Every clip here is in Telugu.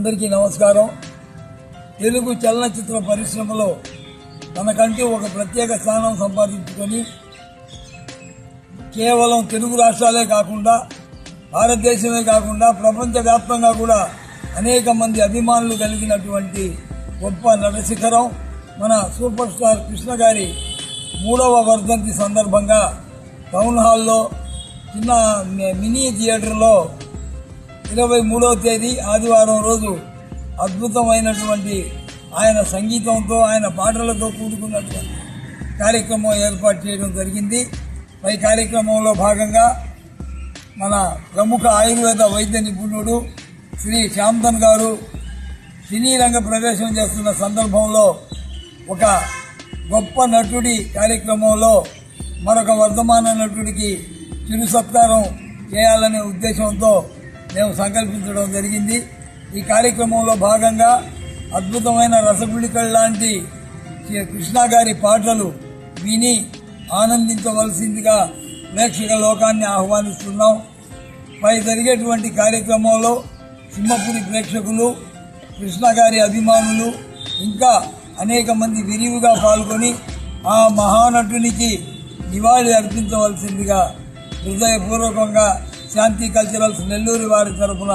అందరికీ నమస్కారం. తెలుగు చలనచిత్ర పరిశ్రమలో తనకంటూ ఒక ప్రత్యేక స్థానం సంపాదించుకొని కేవలం తెలుగు రాష్ట్రాలే కాకుండా భారతదేశమే కాకుండా ప్రపంచవ్యాప్తంగా కూడా అనేక మంది అభిమానులు కలిగినటువంటి గొప్ప నటశిఖరం మన సూపర్ స్టార్ కృష్ణ గారి 3వ వర్ధంతి సందర్భంగా టౌన్ హాల్లో చిన్న మినీ థియేటర్లో 23వ తేదీ ఆదివారం రోజు అద్భుతమైనటువంటి ఆయన సంగీతంతో ఆయన పాటలతో కూడుకున్నటువంటి కార్యక్రమం ఏర్పాటు చేయడం జరిగింది. ఈ కార్యక్రమంలో భాగంగా మన ప్రముఖ ఆయుర్వేద వైద్య నిపుణుడు శ్రీ శ్యామ్ధన్ గారు సినీ రంగ ప్రవేశం చేస్తున్న సందర్భంలో ఒక గొప్ప నటుడి కార్యక్రమంలో మరొక వర్ధమాన నటుడికి చిరు సత్కారం చేయాలనే ఉద్దేశంతో మేము సంకల్పించడం జరిగింది. ఈ కార్యక్రమంలో భాగంగా అద్భుతమైన రసగుళికల లాంటి కృష్ణ గారి పాటలు విని ఆనందించవలసిందిగా ప్రేక్షక లోకాన్ని ఆహ్వానిస్తున్నాం. పై జరిగేటువంటి కార్యక్రమంలో సింహపురి ప్రేక్షకులు, కృష్ణ గారి అభిమానులు ఇంకా అనేక మంది విరివిగా పాల్గొని ఆ మహానటునికి నివాళి అర్పించవలసిందిగా హృదయపూర్వకంగా శాంతి కల్చరల్స్ నెల్లూరు వారి తరఫున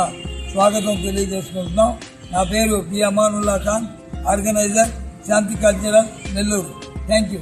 స్వాగతం తెలియజేసుకుంటున్నాం. నా పేరు P Amanullah Khan, organizer, Shanti cultural Nellore. Thank you.